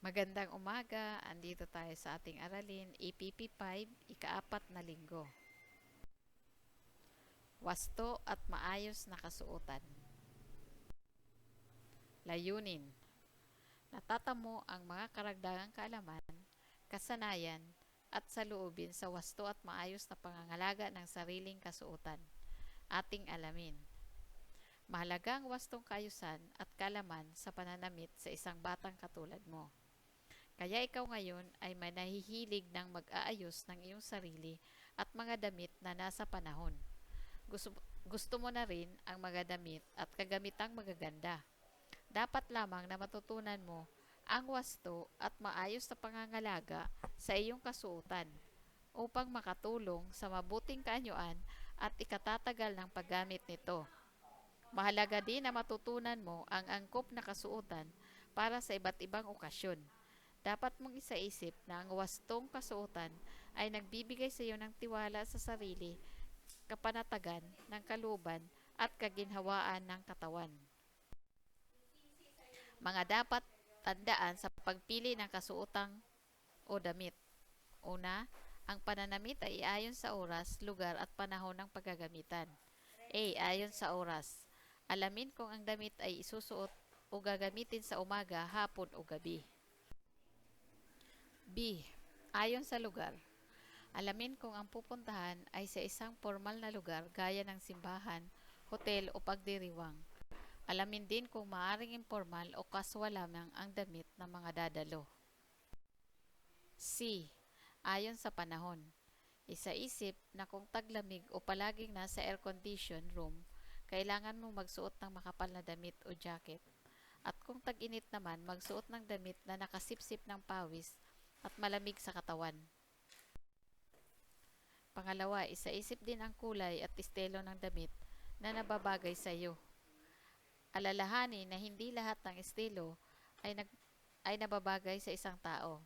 Magandang umaga, andito tayo sa ating aralin, APP 5, ika-4 na linggo. Wasto at maayos na kasuotan. Layunin. Natatamo ang mga karagdagang kaalaman, kasanayan, at saloobin sa wasto at maayos na pangangalaga ng sariling kasuotan. Ating alamin. Mahalaga ang wastong kaayusan at kaalaman sa pananamit sa isang batang katulad mo. Kaya ikaw ngayon ay may nahihilig ng mag-aayos ng iyong sarili at mga damit na nasa panahon. Gusto, gusto mo na rin ang mga damit at kagamitang magaganda. Dapat lamang na matutunan mo ang wasto at maayos na pangangalaga sa iyong kasuotan upang makatulong sa mabuting kaanyuan at ikatatagal ng paggamit nito. Mahalaga din na matutunan mo ang angkop na kasuotan para sa iba't ibang okasyon. Dapat mong isaisip na ang wastong kasuotan ay nagbibigay sa iyo ng tiwala sa sarili, kapanatagan ng kalooban at kaginhawaan ng katawan. Mga dapat tandaan sa pagpili ng kasuotang o damit. Una, ang pananamit ay ayon sa oras, lugar at panahon ng paggagamitan. A. Ayon sa oras. Alamin kung ang damit ay isusuot o gagamitin sa umaga, hapon o gabi. B. Ayon sa lugar. Alamin kung ang pupuntahan ay sa isang formal na lugar gaya ng simbahan, hotel o pagdiriwang. Alamin din kung maaring informal o kaswal lamang ang damit ng mga dadalo. C. Ayon sa panahon. Isaisip na kung taglamig o palaging nasa air-condition room, kailangan mo magsuot ng makapal na damit o jacket. At kung tag-init naman, magsuot ng damit na nakasipsip ng pawis at malamig sa katawan. Pangalawa, isaisip din ang kulay at estilo ng damit na nababagay sa iyo. Alalahanin na hindi lahat ng estilo ay nababagay sa isang tao.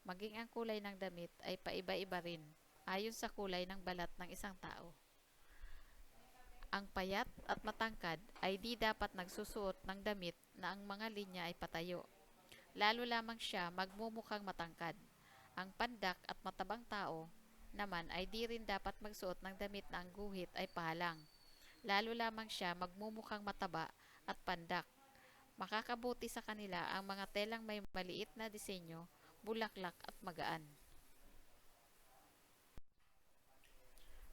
Maging ang kulay ng damit ay paiba-iba rin, ayon sa kulay ng balat ng isang tao. Ang payat at matangkad ay di dapat nagsusuot ng damit na ang mga linya ay patayo. Lalo lamang siya magmumukhang matangkad. Ang pandak at matabang tao naman ay di rin dapat magsuot ng damit na ang guhit ay pahalang. Lalo lamang siya magmumukhang mataba at pandak. Makakabuti sa kanila ang mga telang may maliit na disenyo, bulaklak at magaan.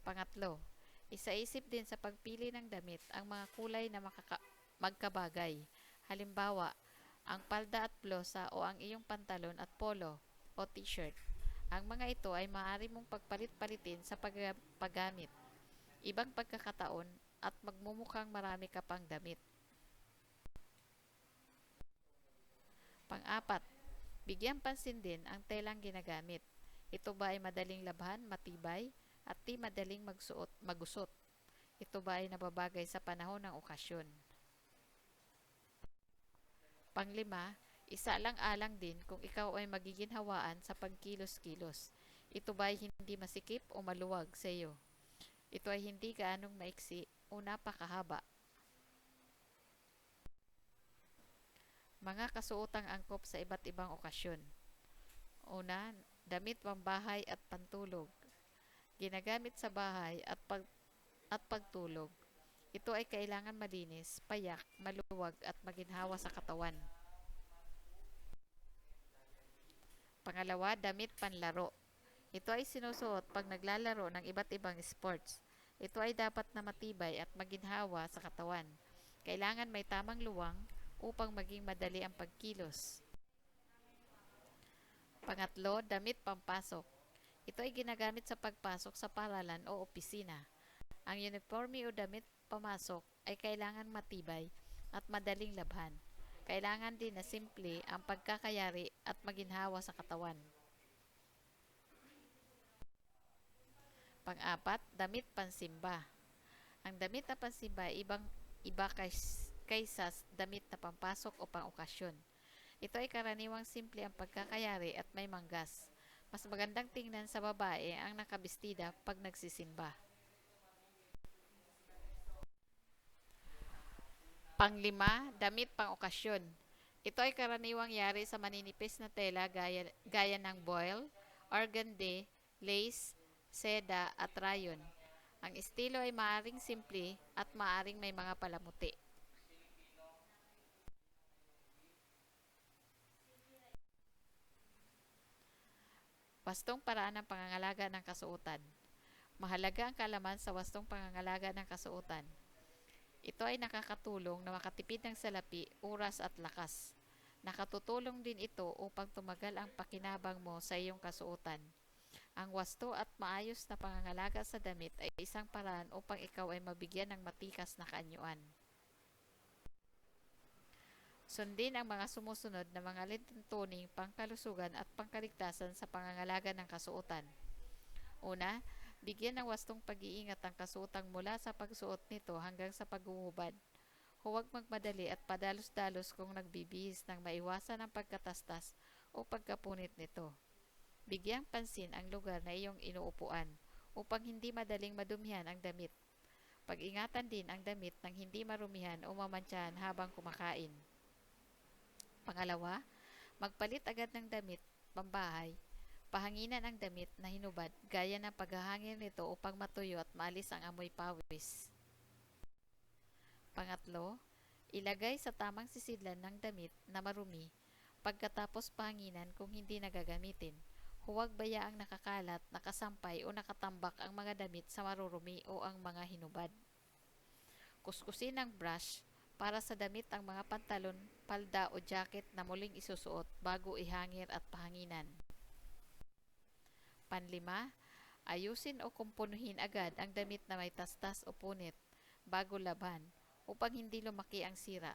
Pangatlo, isaisip din sa pagpili ng damit ang mga kulay na magkabagay. Halimbawa, ang palda at blosa o ang iyong pantalon at polo o t-shirt. Ang mga ito ay maaari mong pagpalit-palitin sa paggamit, ibang pagkakataon at magmumukhang marami ka pang damit. Pang-apat, bigyan pansin din ang telang ginagamit. Ito ba ay madaling labhan, matibay, at di madaling magusot? Ito ba ay nababagay sa panahon ng okasyon? Panglima, isaalang-alang din kung ikaw ay magiginhawaan sa pagkilos-kilos. Ito ba ay hindi masikip o maluwag sa iyo? Ito ay hindi gaanong maiksi o napakahaba. Mga kasuotang angkop sa iba't ibang okasyon. Una, damit pambahay at pantulog. Ginagamit sa bahay at pagtulog. Ito ay kailangan malinis, payak, maluwag at maginhawa sa katawan. Pangalawa, damit panlaro. Ito ay sinusuot pag naglalaro ng iba't ibang sports. Ito ay dapat na matibay at maginhawa sa katawan. Kailangan may tamang luwang upang maging madali ang pagkilos. Pangatlo, damit pampasok. Ito ay ginagamit sa pagpasok sa paaralan o opisina. Ang uniforme o damit pamasok ay kailangan matibay at madaling labhan. Kailangan din na simple ang pagkakayari at maginhawa sa katawan. Pang-apat, damit pansimba. Ang damit na pansimba ay iba kaysa damit na pampasok o pang-okasyon. Ito ay karaniwang simple ang pagkakayari at may manggas. Mas magandang tingnan sa babae ang nakabestida pag nagsisimba. Panglima, damit pang-okasyon. Ito ay karaniwang yari sa maninipis na tela gaya ng voile, organdy, lace, seda at rayon. Ang estilo ay maaring simple at maaring may mga palamuti. Wastong paraan ng pangangalaga ng kasuotan. Mahalaga ang kaalaman sa wastong pangangalaga ng kasuotan. Ito ay nakakatulong na makatipid ng salapi, oras at lakas. Nakatutulong din ito upang tumagal ang pakinabang mo sa iyong kasuotan. Ang wasto at maayos na pangangalaga sa damit ay isang paraan upang ikaw ay mabigyan ng matikas na kaanyuan. Sundin ang mga sumusunod na mga lituntuning pangkalusugan at pangkaligtasan sa pangangalaga ng kasuotan. Una, bigyan ng wastong pag-iingat ang kasuotang mula sa pagsuot nito hanggang sa paghuhubad. Huwag magmadali at padalos-dalos kung nagbibihis nang maiwasan ang pagkatastas o pagkapunit nito. Bigyang pansin ang lugar na iyong inuupuan upang hindi madaling madumihan ang damit. Pag-ingatan din ang damit nang hindi marumihan o mamantsahan habang kumakain. Pangalawa, magpalit agad ng damit pambahay. Pahanginan ang damit na hinubad gaya ng paghahangin nito upang matuyo at maalis ang amoy pawis. Pangatlo, ilagay sa tamang sisidlan ng damit na marumi pagkatapos pahanginan kung hindi nagagamitin. Huwag bayaang nakakalat, nakasampay o nakatambak ang mga damit sa marurumi o ang mga hinubad. Kuskusin ng brush para sa damit ang mga pantalon, palda o jacket na muling isusuot bago ihangir at pahanginan. Panlima, ayusin o kumpunuhin agad ang damit na may tastas o punit bago labhan upang hindi lumaki ang sira.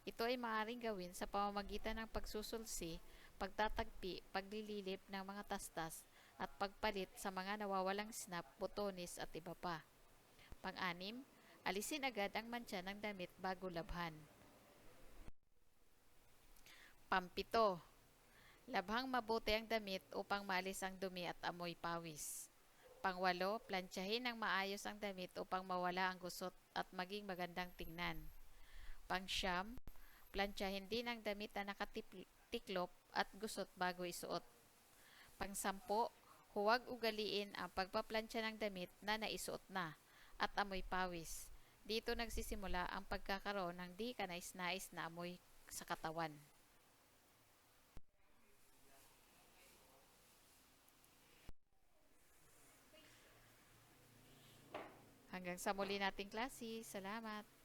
Ito ay maaaring gawin sa pamamagitan ng pagsusulsi, pagtatagpi, paglililip ng mga tastas at pagpalit sa mga nawawalang snap, botones at iba pa. Pang-anim, alisin agad ang mantsa ng damit bago labhan. Pampito, labhang mabuti ang damit upang maalis ang dumi at amoy pawis. Pangwalo, plantsahin ng maayos ang damit upang mawala ang gusot at maging magandang tingnan. Pangsyam, plantsahin din ang damit na nakatiklop at gusot bago isuot. Pangsampo, huwag ugaliin ang pagpaplantsa ng damit na naisuot na at amoy pawis. Dito nagsisimula ang pagkakaroon ng di kanais-nais na amoy sa katawan. Hanggang sa muli nating klase. Salamat!